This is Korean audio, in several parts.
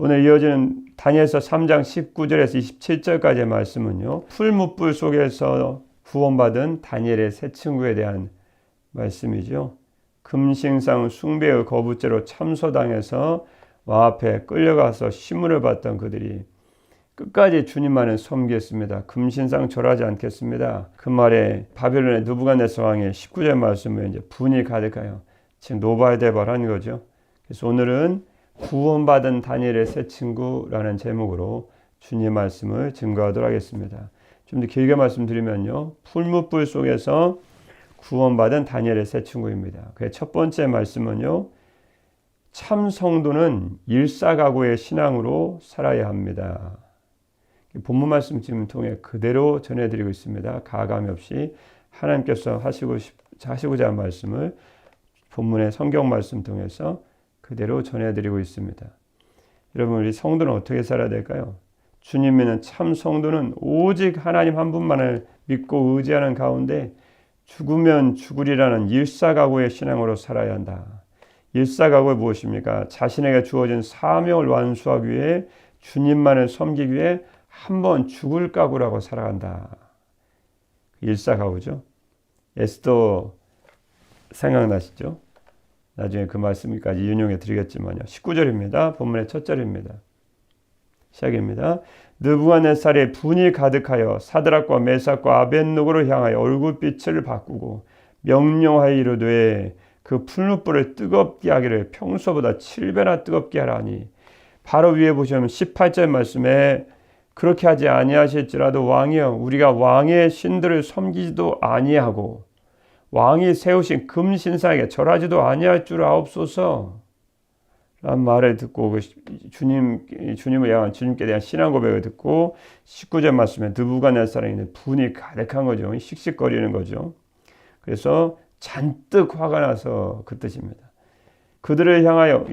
오늘 이어지는 다니엘서 3장 19절에서 27절까지의 말씀은요, 풀무불 속에서 구원받은 다니엘의 세 친구에 대한 말씀이죠. 금신상 숭배의 거부죄로 참소당해서 왕 앞에 끌려가서 심문을 받던 그들이 끝까지 주님만을 섬겼습니다. 금신상 절하지 않겠습니다. 그 말에 바벨론의 느부갓네살 왕의 19절 말씀에 이제 분이 가득하여 지금 노발대발한 거죠. 그래서 오늘은 구원받은 다니엘의 세 친구라는 제목으로 주님 말씀을 증거하도록 하겠습니다. 좀 더 길게 말씀드리면요, 풀무불 속에서 구원받은 다니엘의 세 친구입니다. 그의 첫 번째 말씀은요, 참 성도는 일사각오의 신앙으로 살아야 합니다. 본문 말씀 지금 통해 그대로 전해드리고 있습니다. 가감이 없이 하나님께서 하시고자 한 말씀을 본문의 성경 말씀 통해서 그대로 전해드리고 있습니다. 여러분, 우리 성도는 어떻게 살아야 될까요? 주님 믿는 참 성도는 오직 하나님 한 분만을 믿고 의지하는 가운데 죽으면 죽으리라는 일사각오의 신앙으로 살아야 한다. 일사각오가 무엇입니까? 자신에게 주어진 사명을 완수하기 위해 주님만을 섬기기 위해 한번 죽을 각오라고 살아간다. 일사각오죠. 에스더 생각나시죠? 나중에 그 말씀까지 인용해 드리겠지만요. 19절입니다. 본문의 첫 절입니다. 시작입니다. 느부갓네살의 분이 가득하여 사드락과 메삭과 아벳느고를 향하여 얼굴빛을 바꾸고 명령하여 이르되 그 풀무불을 뜨겁게 하기를 평소보다 7배나 뜨겁게 하라니. 바로 위에 보시면 18절 말씀에 그렇게 하지 아니하실지라도 왕이여 우리가 왕의 신들을 섬기지도 아니하고 왕이 세우신 금신상에 절하지도 아니할 줄 아옵소서 라는 말을 듣고 주님을 향한 주님께 대한 신앙 고백을 듣고 19절 말씀에 느부갓네살에 있는 분이 가득한 거죠. 씩씩거리는 거죠. 그래서 잔뜩 화가 나서 그 뜻입니다. 그들을 향하여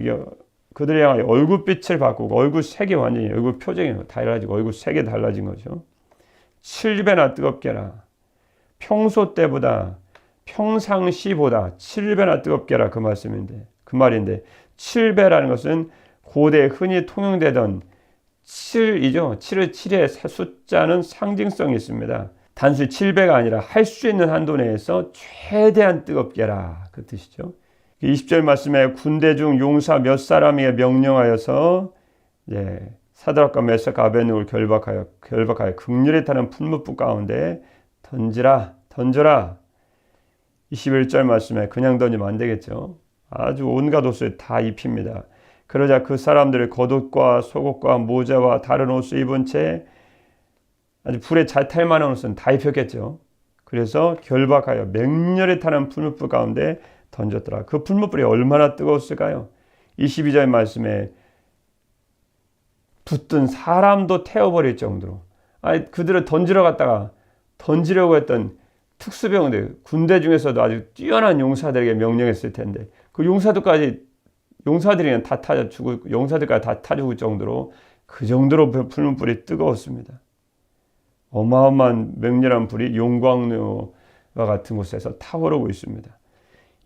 얼굴빛을 바꾸고 얼굴 색이 완전히 얼굴 표정이 달라지고 얼굴 색이 달라진 거죠. 7배나 뜨겁게 하라. 평소 때보다 평상시보다 7배나 뜨겁게 하라 그 말인데 7배라는 것은 고대 흔히 통용되던 7이죠. 7의 숫자는 상징성이 있습니다. 단순히 7배가 아니라 할 수 있는 한도 내에서 최대한 뜨겁게 하라 그 뜻이죠. 20절 말씀에 군대 중 용사 몇 사람에게 명령하여서 사드락과 메삭과 아벳느고를 결박하여 극렬히 타는 풀무불 가운데 던져라. 21절 말씀에 그냥 던지면 안 되겠죠. 아주 온갖 옷을 다 입힙니다. 그러자 그 사람들의 겉옷과 속옷과 모자와 다른 옷을 입은 채 아주 불에 잘 탈 만한 옷은 다 입혔겠죠. 그래서 결박하여 맹렬히 타는 풀무불 가운데 던졌더라. 그 풀무불이 얼마나 뜨거웠을까요? 22절 말씀에 붙든 사람도 태워버릴 정도로 그들을 던지려고 했던 특수병들, 군대 중에서도 아주 뛰어난 용사들에게 명령했을 텐데 그 용사들까지 다 타 죽을 정도로 그 정도로 풀무불이 뜨거웠습니다. 어마어마한 맹렬한 불이 용광로와 같은 곳에서 타오르고 있습니다.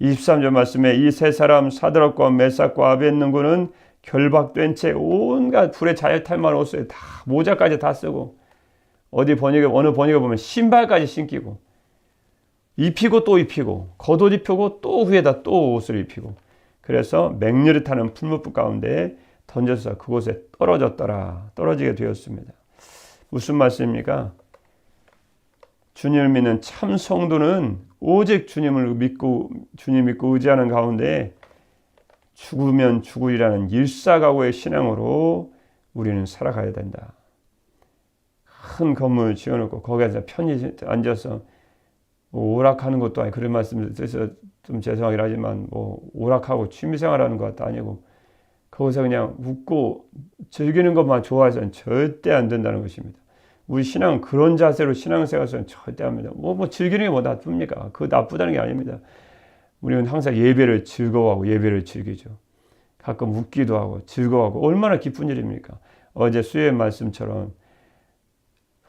23절 말씀에 이 세 사람 사드락과 메삭과 아벳느고는 결박된 채 온갖 불에 잘 탈 만한 옷을 다 모자까지 다 쓰고 어느 번역에 보면 신발까지 신기고 입히고 또 입히고 겉옷 입히고 또 위에다 또 옷을 입히고 그래서 맹렬히 타는 풀무불 가운데 던져서 그곳에 떨어지게 되었습니다. 무슨 말씀입니까? 주님을 믿는 참 성도는 오직 주님 믿고 의지하는 가운데 죽으면 죽으리라는 일사각오의 신앙으로 우리는 살아가야 된다. 큰 건물 지어놓고 거기에서 편히 앉아서 오락하는 것도 아니고 그런 말씀을 드려서 좀 죄송하긴 하지만 오락하고 취미생활하는 것도 아니고 거기서 그냥 웃고 즐기는 것만 좋아해서는 절대 안 된다는 것입니다. 우리 신앙은 그런 자세로 신앙생활에서는 절대 합니다. 즐기는 게 뭐 나쁩니까? 그거 나쁘다는 게 아닙니다. 우리는 항상 예배를 즐거워하고 예배를 즐기죠. 가끔 웃기도 하고 즐거워하고 얼마나 기쁜 일입니까? 어제 수요일 말씀처럼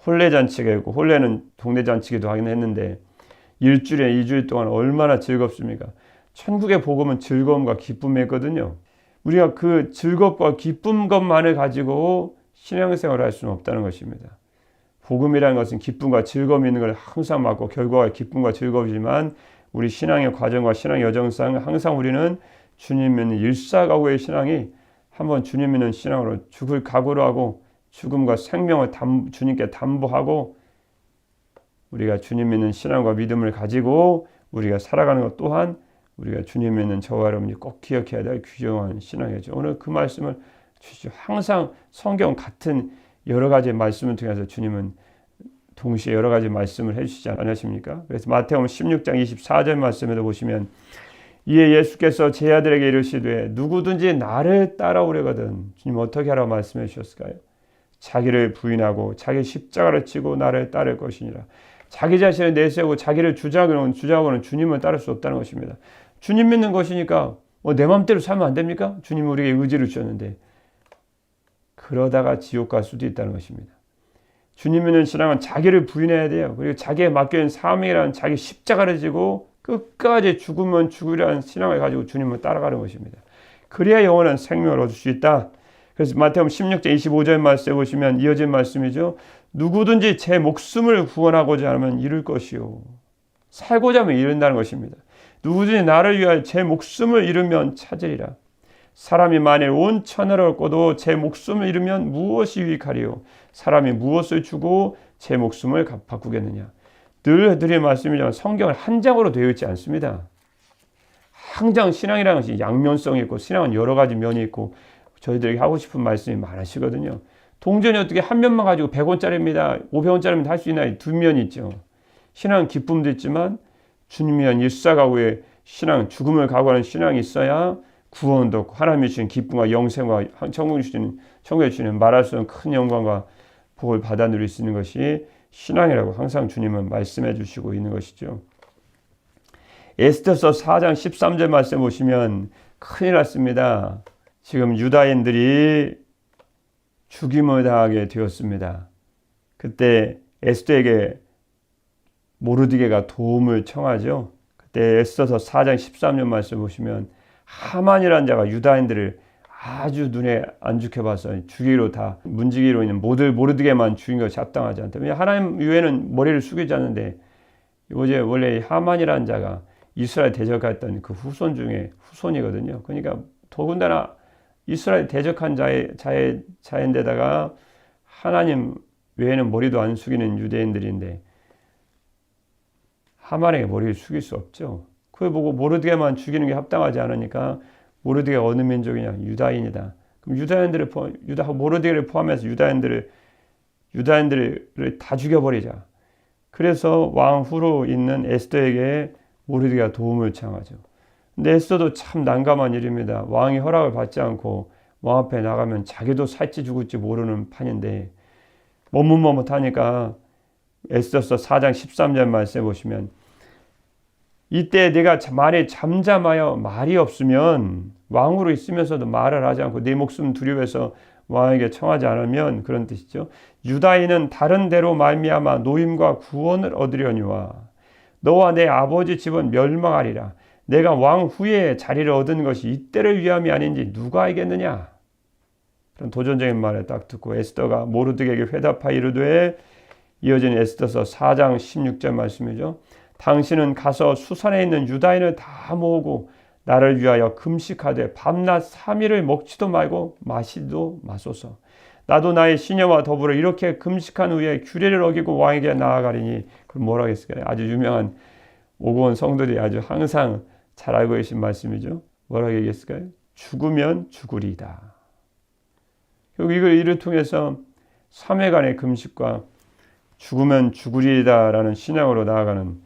혼례잔치가 있고 혼례는 동네 잔치기도 하긴 했는데 1주일에 2주일 동안 얼마나 즐겁습니까? 천국의 복음은 즐거움과 기쁨이거든요. 우리가 그 즐겁고 기쁜 것만을 가지고 신앙생활을 할 수는 없다는 것입니다. 복음이라는 것은 기쁨과 즐거움이 있는 걸 항상 맞고 결과가 기쁨과 즐거움이지만 우리 신앙의 과정과 신앙의 여정상 항상 우리는 주님 믿는 일사각오의 신앙이 한번 주님 믿는 신앙으로 죽을 각오로 하고 죽음과 생명을 주님께 담보하고 우리가 주님 믿는 신앙과 믿음을 가지고 우리가 살아가는 것 또한 우리가 주님 믿는 저와 여러분이 꼭 기억해야 될 귀중한 신앙이죠. 오늘 그 말씀을 주시죠. 항상 성경 같은 여러 가지 말씀을 통해서 주님은 동시에 여러 가지 말씀을 해주시지 않으십니까? 그래서 마태복음 16장 24절 말씀에도 보시면 이에 예수께서 제 아들에게 이르시되 누구든지 나를 따라오려거든 주님 어떻게 하라고 말씀해 주셨을까요? 자기를 부인하고 자기 십자가를 지고 나를 따를 것이니라. 자기 자신을 내세우고 자기를 주장하고는 주님을 따를 수 없다는 것입니다. 주님 믿는 것이니까 내 마음대로 살면 안 됩니까? 주님은 우리에게 의지를 주셨는데 그러다가 지옥 갈 수도 있다는 것입니다. 주님 믿는 신앙은 자기를 부인해야 돼요. 그리고 자기에 맡겨진 사명이라는 자기 십자가를 지고 끝까지 죽으면 죽으리라는 신앙을 가지고 주님을 따라가는 것입니다. 그래야 영원한 생명을 얻을 수 있다. 그래서 마태복음 16장 25절 말씀에 보시면 이어진 말씀이죠. 누구든지 제 목숨을 구원하고자 하면 잃을 것이요. 살고자 하면 잃는다는 것입니다. 누구든지 나를 위하여 제 목숨을 잃으면 찾으리라. 사람이 만일 온 천하를 얻고도 제 목숨을 잃으면 무엇이 유익하리요? 사람이 무엇을 주고 제 목숨을 바꾸겠느냐? 늘 드린 말씀이지만 성경을 한 장으로 되어 있지 않습니다. 항상 신앙이라는 것이 양면성이 있고 신앙은 여러 가지 면이 있고 저희들에게 하고 싶은 말씀이 많으시거든요. 동전이 어떻게 한 면만 가지고 100원짜리입니다. 500원짜리입니다. 할 수 있나요? 두 면이 있죠. 신앙은 기쁨도 있지만 주님이 한 일사각오의 신앙, 죽음을 각오하는 신앙이 있어야 구원도 없고 하나님이 주신 기쁨과 영생과 천국에 주시는 말할 수 없는 큰 영광과 복을 받아 누릴 수 있는 것이 신앙이라고 항상 주님은 말씀해 주시고 있는 것이죠. 에스더서 4장 13절 말씀 보시면 큰일 났습니다. 지금 유다인들이 죽임을 당하게 되었습니다. 그때 에스더에게 모르드게가 도움을 청하죠. 그때 에스더서 4장 13절 말씀 보시면 하만이라는 자가 유다인들을 아주 눈에 안 좋게 봐서 죽이로 다 문지기로 있는 모르드게만 죽인 것이 합당하지 않다. 왜냐하면 하나님 외에는 머리를 숙이지 않는데 어제 원래 하만이라는 자가 이스라엘 대적했던 그 후손 중에 후손이거든요. 그러니까 더군다나 이스라엘 대적한 자인데다가 하나님 외에는 머리도 안 숙이는 유대인들인데 하만에게 머리를 숙일 수 없죠. 그걸 보고 모르드게만 죽이는 게 합당하지 않으니까 모르드게가 어느 민족이냐? 유다인이다. 그럼 모르드게를 포함해서 유다인들을 다 죽여버리자. 그래서 왕 후로 있는 에스더에게 모르드게가 도움을 청하죠. 근데 에스더도 참 난감한 일입니다. 왕이 허락을 받지 않고 왕 앞에 나가면 자기도 살지 죽을지 모르는 판인데 머뭇머뭇하니까 에스더서 4장 13절 말씀해 보시면 이때 내가 만일 잠잠하여 말이 없으면 왕으로 있으면서도 말을 하지 않고 내 목숨 두려워해서 왕에게 청하지 않으면 그런 뜻이죠. 유다인은 다른 데로 말미암아 노임과 구원을 얻으려니와 너와 내 아버지 집은 멸망하리라. 내가 왕 후에 자리를 얻은 것이 이때를 위함이 아닌지 누가 알겠느냐. 그런 도전적인 말을 딱 듣고 에스더가 모르드게에게 회답하여 이르되 이어진 에스더서 4장 16절 말씀이죠. 당신은 가서 수산에 있는 유다인을 다 모으고 나를 위하여 금식하되 밤낮 3일을 먹지도 말고 마시지도 마소서. 나도 나의 시녀와 더불어 이렇게 금식한 후에 규례를 어기고 왕에게 나아가리니. 그럼 뭐라고 했을까요? 아주 유명한 오고원 성도들이 아주 항상 잘 알고 계신 말씀이죠. 뭐라고 얘기했을까요? 죽으면 죽으리이다. 결국 이를 통해서 3회간의 금식과 죽으면 죽으리이다라는 신앙으로 나아가는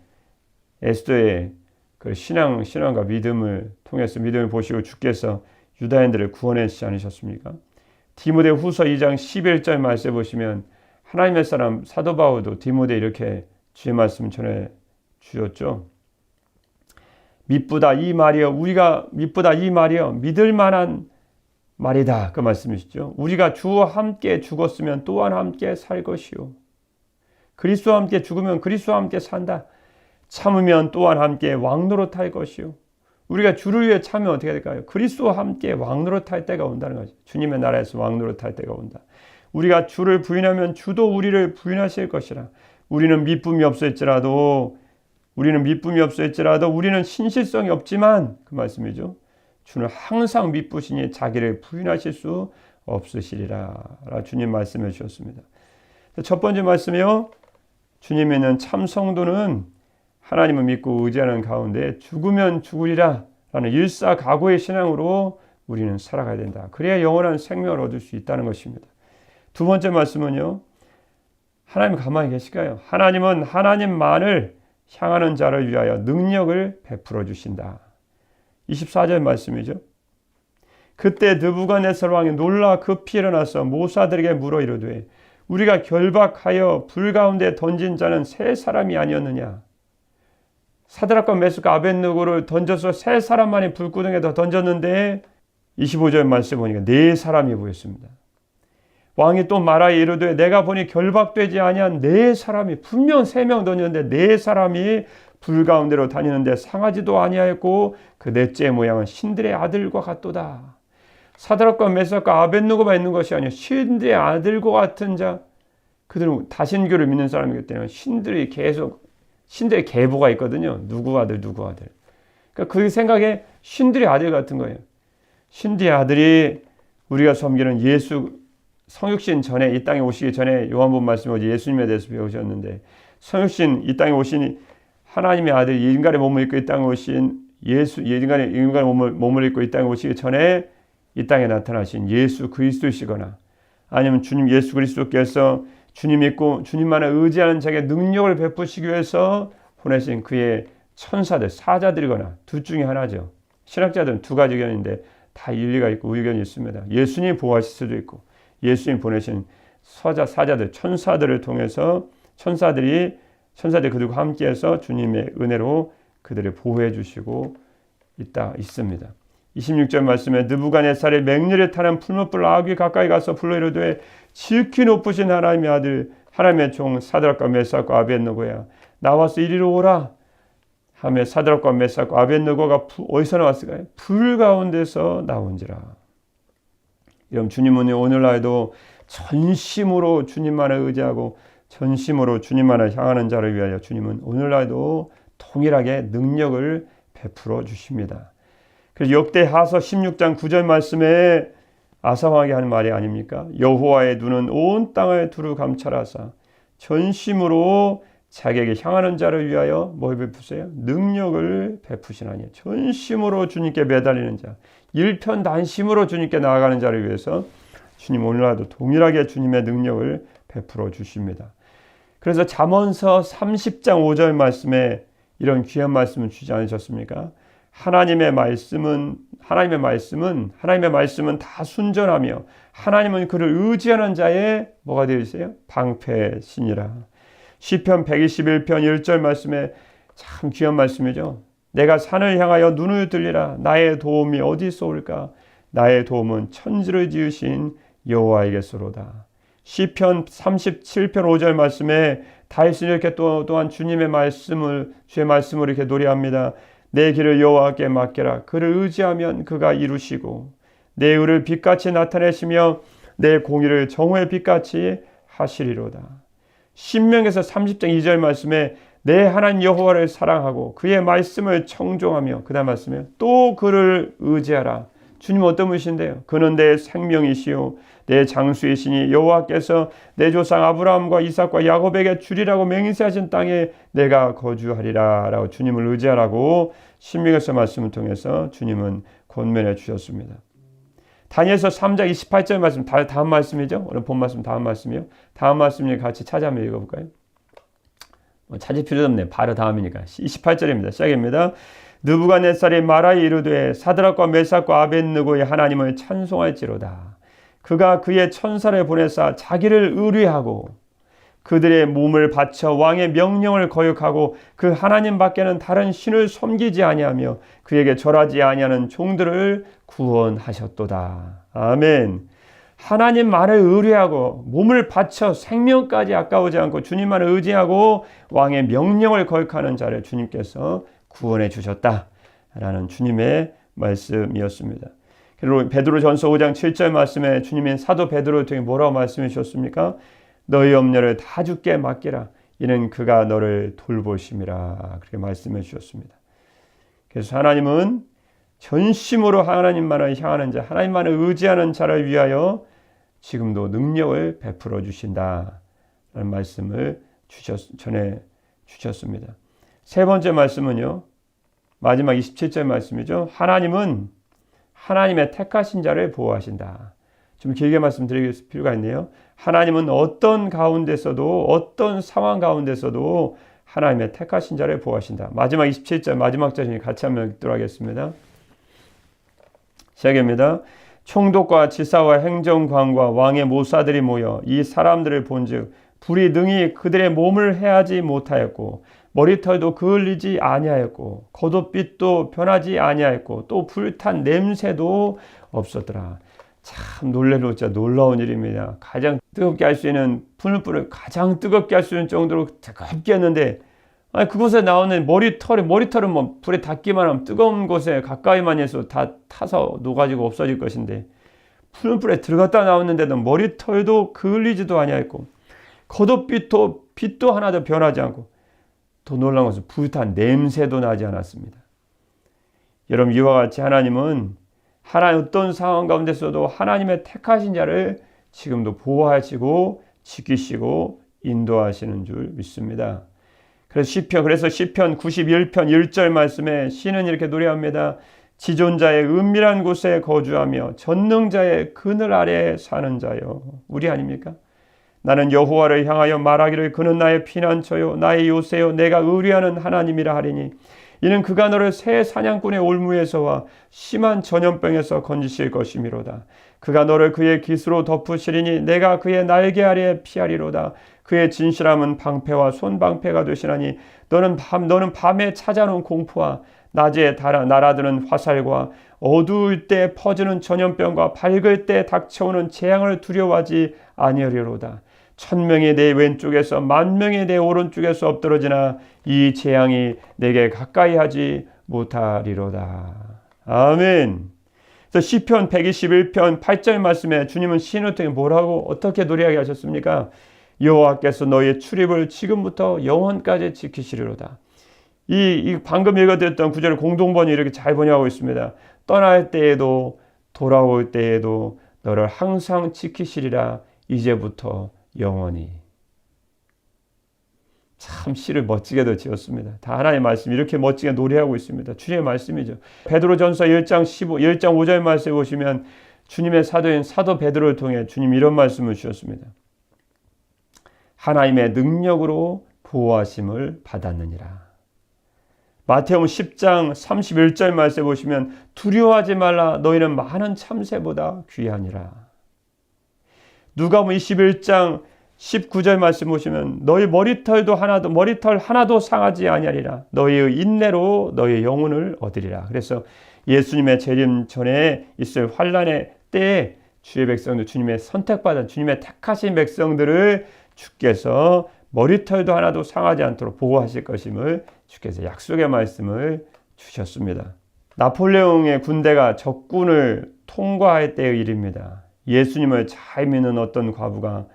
에스더의 그 신앙과 믿음을 통해서 믿음을 보시고 주께서 유다인들을 구원하시지 않으셨습니까? 디모데 후서 2장 11절 말씀에 보시면 하나님의 사람 사도 바울도 디모데 이렇게 주의 말씀 전해 주셨죠. 믿보다 이 말이여 믿을 만한 말이다. 그 말씀이시죠. 우리가 주와 함께 죽었으면 또한 함께 살 것이요. 그리스도와 함께 죽으면 그리스도와 함께 산다. 참으면 또한 함께 왕노릇할 것이요. 우리가 주를 위해 참으면 어떻게 될까요? 그리스도와 함께 왕노릇할 때가 온다는 거죠. 주님의 나라에서 왕노릇할 때가 온다. 우리가 주를 부인하면 주도 우리를 부인하실 것이라. 우리는 미쁨이 없을지라도 우리는 신실성이 없지만 그 말씀이죠. 주는 항상 미쁘시니 자기를 부인하실 수 없으시리라. 주님 말씀해 주셨습니다. 첫 번째 말씀이요. 주님이 있는 참 성도는 하나님을 믿고 의지하는 가운데 죽으면 죽으리라 라는 일사각오의 신앙으로 우리는 살아가야 된다. 그래야 영원한 생명을 얻을 수 있다는 것입니다. 두 번째 말씀은요. 하나님 가만히 계실까요? 하나님은 하나님만을 향하는 자를 위하여 능력을 베풀어 주신다. 24절 말씀이죠. 그때 느부갓네살 왕이 놀라 급히 일어나서 모사들에게 물어 이르되 우리가 결박하여 불 가운데 던진 자는 세 사람이 아니었느냐? 사드락과 메삭과 아벳느고를 던져서 세 사람만이 불구덩이에 더 던졌는데 25절 말씀 보니까 네 사람이 보였습니다. 왕이 또 말하여 이르되 내가 보니 결박되지 아니한 네 사람이 분명 3명 던졌는데 네 사람이 불 가운데로 다니는데 상하지도 아니하였고 그 넷째 모양은 신들의 아들과 같도다. 사드락과 메삭과 아벳느고만 있는 것이 아니라 신들의 아들과 같은 자, 그들은 다신교를 믿는 사람이기 때문에 신들의 계보가 있거든요. 누구 아들. 그러니까 그 생각에 신들의 아들 같은 거예요. 신들의 아들이 우리가 섬기는 예수 성육신 전에 이 땅에 오시기 전에 요한복음 말씀으로 예수님에 대해서 배우셨는데 성육신 이 땅에 오신 하나님의 아들 인간의 몸을 입고 이 땅에 오신 인간의 몸을 입고 이 땅에 오시기 전에 이 땅에 나타나신 예수 그리스도이시거나 아니면 주님 예수 그리스도께서 주님 믿고 주님만을 의지하는 자에게 능력을 베푸시기 위해서 보내신 그의 천사들, 사자들이거나 둘 중에 하나죠. 신학자들은 두 가지 의견인데 다 일리가 있고 의견이 있습니다. 예수님이 보호하실 수도 있고 예수님 보내신 사자들, 천사들을 통해서 천사들이 그들과 함께해서 주님의 은혜로 그들을 보호해 주시고 있습니다. 26절 말씀에 느부갓네살이 맹렬히 타는 풀무불 아귀 가까이 가서 불러 이르되 지극히 높으신 하나님의 아들 하나님의 종 사드락과 메삭과 아벳느고야 나와서 이리로 오라 하며 사드락과 메삭과 아벳느고가 어디서 나왔을까요? 불 가운데서 나온지라. 여러분 주님은 오늘날도 전심으로 주님만을 의지하고 전심으로 주님만을 향하는 자를 위하여 주님은 오늘날도 동일하게 능력을 베풀어 주십니다. 그래서 역대하서 16장 9절 말씀에 아사왕에게 하는 말이 아닙니까? 여호와의 눈은 온 땅을 두루 감찰하사 전심으로 자기에게 향하는 자를 위하여 뭘 베푸세요? 능력을 베푸시나니 전심으로 주님께 매달리는 자, 일편단심으로 주님께 나아가는 자를 위해서 주님 오늘날도 동일하게 주님의 능력을 베풀어 주십니다. 그래서 잠언서 30장 5절 말씀에 이런 귀한 말씀을 주지 않으셨습니까? 하나님의 말씀은 다 순전하며 하나님은 그를 의지하는 자의 뭐가 되어 있어요? 방패신이라. 시편 121편 1절 말씀에 참 귀한 말씀이죠. 내가 산을 향하여 눈을 들리라. 나의 도움이 어디서 올까? 나의 도움은 천지를 지으신 여호와에게서로다. 시편 37편 5절 말씀에 다윗은 이렇게 또한 주의 말씀을 이렇게 노래합니다. 내 길을 여호와께 맡겨라. 그를 의지하면 그가 이루시고 내 의를 빛같이 나타내시며 내 공의를 정오의 빛같이 하시리로다. 신명기서 30장 2절 말씀에 내 하나님 여호와를 사랑하고 그의 말씀을 청종하며 그 다음 말씀에 또 그를 의지하라. 주님 어떤 분이신데요? 그는 내 생명이시요 내 장수이시니 여호와께서 내 조상 아브라함과 이삭과 야곱에게 주리라고 맹세하신 땅에 내가 거주하리라 라고 주님을 의지하라고 신명기서 말씀을 통해서 주님은 권면해 주셨습니다. 다니엘서 3장 28절 말씀 다음 말씀이죠. 오늘 본 말씀 다음 말씀이요. 다음 말씀 같이 찾아 한번 읽어볼까요? 찾을 필요도 없네. 바로 다음이니까. 28절입니다. 시작입니다. 느부갓네살이 말하여 이르되 사드락과 메삭과 아벳느고의 하나님을 찬송할지로다. 그가 그의 천사를 보내사 자기를 의뢰하고 그들의 몸을 바쳐 왕의 명령을 거역하고 그 하나님 밖에는 다른 신을 섬기지 아니하며 그에게 절하지 아니하는 종들을 구원하셨도다. 아멘. 하나님만을 의뢰하고 몸을 바쳐 생명까지 아까우지 않고 주님만을 의지하고 왕의 명령을 거역하는 자를 주님께서 구원해 주셨다. 라는 주님의 말씀이었습니다. 그리고 베드로전서 5장 7절 말씀에 주님이 사도 베드로를 통해 뭐라고 말씀해 주셨습니까? 너희 염려를 다 주께 맡기라. 이는 그가 너를 돌보심이라. 그렇게 말씀해 주셨습니다. 그래서 하나님은 전심으로 하나님만을 향하는 자, 하나님만을 의지하는 자를 위하여 지금도 능력을 베풀어 주신다. 라는 말씀을 전해 주셨습니다. 세 번째 말씀은요. 마지막 27절 말씀이죠. 하나님은 하나님의 택하신 자를 보호하신다. 좀 길게 말씀드릴 필요가 있네요. 하나님은 어떤 가운데서도 어떤 상황 가운데서도 하나님의 택하신 자를 보호하신다. 마지막 27절 마지막 절이 같이 한번 읽도록 하겠습니다. 시작입니다. 총독과 지사와 행정관과 왕의 모사들이 모여 이 사람들을 본즉 불이 능히 그들의 몸을 해하지 못하였고 머리털도 그을리지 아니하였고 겉옷빛도 변하지 아니하였고 또 불탄 냄새도 없었더라. 참 놀라운 일입니다. 가장 뜨겁게 할 수 있는 풀불을 가장 뜨겁게 할 수 있는 정도로 뜨겁게 했는데 그곳에 나오는 머리털은 뭐 불에 닿기만 하면 뜨거운 곳에 가까이만 해서 다 타서 녹아지고 없어질 것인데 풀불에 들어갔다 나왔는데도 머리털도 그을리지도 아니하였고 겉옷빛도 빛도 하나도 변하지 않고 더 놀라운 것은 불탄 냄새도 나지 않았습니다. 여러분 이와 같이 하나님은 어떤 상황 가운데서도 하나님의 택하신 자를 지금도 보호하시고 지키시고 인도하시는 줄 믿습니다. 그래서 시편 91편 1절 말씀에 시는 이렇게 노래합니다. 지존자의 은밀한 곳에 거주하며 전능자의 그늘 아래에 사는 자요. 우리 아닙니까? 나는 여호와를 향하여 말하기를 그는 나의 피난처요 나의 요새요 내가 의뢰하는 하나님이라 하리니 이는 그가 너를 새 사냥꾼의 올무에서와 심한 전염병에서 건지실 것이미로다. 그가 너를 그의 깃으로 덮으시리니 내가 그의 날개 아래에 피하리로다. 그의 진실함은 방패와 손방패가 되시나니 너는 밤에 찾아놓은 공포와 낮에 날아드는 화살과 어두울 때 퍼지는 전염병과 밝을 때 닥쳐오는 재앙을 두려워하지 아니하리로다. 1000명이 내 왼쪽에서 10,000명이 내 오른쪽에서 엎드러지나 이 재앙이 내게 가까이 하지 못하리로다. 아멘. 그래서 시편 121편 8절 말씀에 주님은 시인을 통해 뭐라고 어떻게 노래하게 하셨습니까? 여호와께서 너희의 출입을 지금부터 영원까지 지키시리로다. 이 방금 읽어드렸던 구절을 공동번이 이렇게 잘 번역하고 있습니다. 떠날 때에도 돌아올 때에도 너를 항상 지키시리라. 이제부터 영원히. 참 시를 멋지게도 지었습니다. 다 하나님의 말씀 이렇게 멋지게 노래하고 있습니다. 주님의 말씀이죠. 베드로전서 1장 5절 말씀에 보시면 주님의 사도인 사도 베드로를 통해 주님 이런 말씀을 주셨습니다. 하나님의 능력으로 보호하심을 받았느니라. 마태복음 10장 31절 말씀에 보시면 두려워하지 말라 너희는 많은 참새보다 귀하니라. 누가복음 21장 19절 말씀 보시면 너희 머리털 하나도 상하지 아니하리라. 너희의 인내로 너희의 영혼을 얻으리라. 그래서 예수님의 재림 전에 있을 환난의 때에 주의 백성들, 주님의 선택받은 주님의 택하신 백성들을 주께서 머리털도 하나도 상하지 않도록 보호하실 것임을 주께서 약속의 말씀을 주셨습니다. 나폴레옹의 군대가 적군을 통과할 때의 일입니다. 예수님을 잘 믿는 어떤 과부가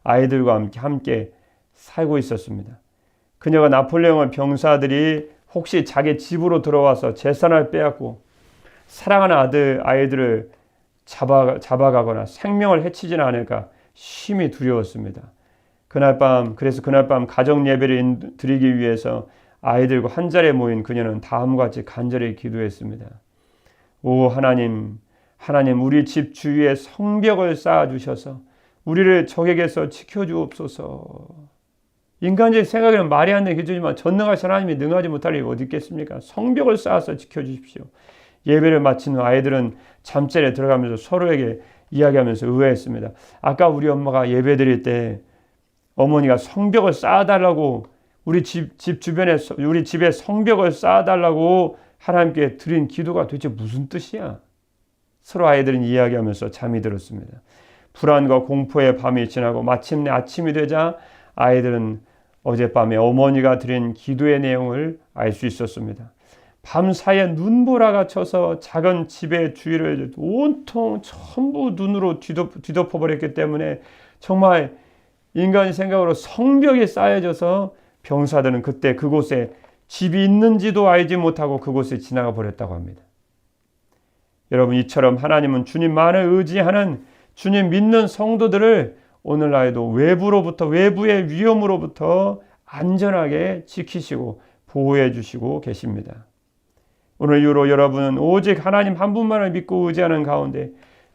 아이들과 함께 살고 있었습니다. 그녀가 나폴레옹의 병사들이 혹시 자기 집으로 들어와서 재산을 빼앗고 사랑하는 아이들을 잡아가거나 생명을 해치지는 않을까 심히 두려웠습니다. 그날 밤 가정 예배를 드리기 위해서 아이들과 한 자리에 모인 그녀는 다음과 같이 간절히 기도했습니다. 오 하나님 우리 집 주위에 성벽을 쌓아주셔서 우리를 적에게서 지켜주옵소서. 인간적인 생각에는 말이 안 되는 기도지만 전능하신 하나님이 능하지 못할 일이 어디 있겠습니까? 성벽을 쌓아서 지켜주십시오. 예배를 마친 후 아이들은 잠자리에 들어가면서 서로에게 이야기하면서 의아했습니다. 아까 우리 엄마가 예배 드릴 때 어머니가 성벽을 쌓아달라고 우리 집 주변에 우리 집에 성벽을 쌓아달라고 하나님께 드린 기도가 도대체 무슨 뜻이야? 서로 아이들은 이야기하면서 잠이 들었습니다. 불안과 공포의 밤이 지나고 마침내 아침이 되자 아이들은 어젯밤에 어머니가 드린 기도의 내용을 알 수 있었습니다. 밤사이에 눈보라가 쳐서 작은 집의 주위를 온통 전부 눈으로 뒤덮어버렸기 때문에 정말 인간의 생각으로 성벽이 쌓여져서 병사들은 그때 그곳에 집이 있는지도 알지 못하고 그곳에 지나가 버렸다고 합니다. 여러분, 이처럼 하나님은 주님만을 의지하는 주님 믿는 성도들을 오늘날에도 외부의 위험으로부터 안전하게 지키시고 보호해 주시고 계십니다. 오늘 이후로 여러분은 오직 하나님 한 분만을 믿고 의지하는 가운데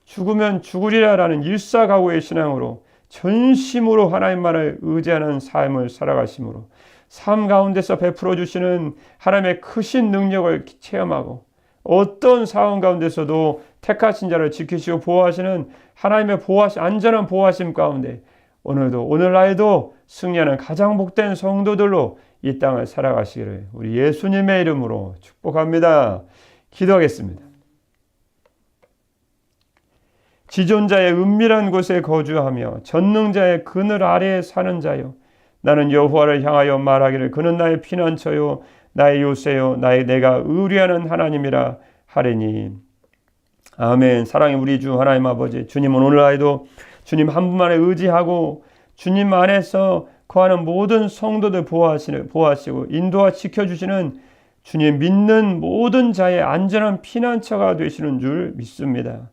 죽으면 죽으리라라는 일사각오의 신앙으로 전심으로 하나님만을 의지하는 삶을 살아가심으로 삶 가운데서 베풀어 주시는 하나님의 크신 능력을 체험하고 어떤 상황 가운데서도 택하신 자를 지키시고 보호하시는 하나님의 안전한 보호하심 가운데 오늘날에도 승리하는 가장 복된 성도들로 이 땅을 살아가시기를 우리 예수님의 이름으로 축복합니다. 기도하겠습니다. 지존자의 은밀한 곳에 거주하며 전능자의 그늘 아래에 사는 자요, 나는 여호와를 향하여 말하기를 그는 나의 피난처요 나의 요새요 내가 의뢰하는 하나님이라 하리니. 아멘. 사랑의 우리 주 하나님 아버지, 주님은 오늘날에도 주님 한 분만에 의지하고 주님 안에서 거하는 모든 성도들 보호하시고 인도와 지켜주시는 주님 믿는 모든 자의 안전한 피난처가 되시는 줄 믿습니다.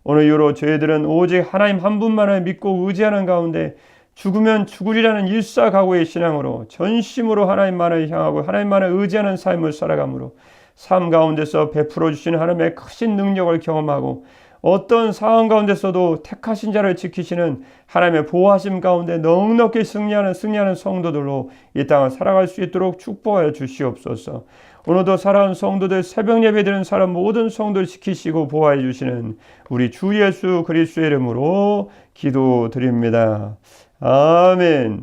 오늘 이후로 저희들은 오직 하나님 한 분만을 믿고 의지하는 가운데 죽으면 죽으리라는 일사각오의 신앙으로 전심으로 하나님만을 향하고 하나님만을 의지하는 삶을 살아가므로 삶 가운데서 베풀어 주시는 하나님의 크신 능력을 경험하고 어떤 상황 가운데서도 택하신 자를 지키시는 하나님의 보호하심 가운데 넉넉히 승리하는 성도들로 이 땅을 살아갈 수 있도록 축복하여 주시옵소서. 오늘도 살아온 성도들, 새벽 예배드리는 사람 모든 성도를 지키시고 보호해 주시는 우리 주 예수 그리스도의 이름으로 기도드립니다. 아멘.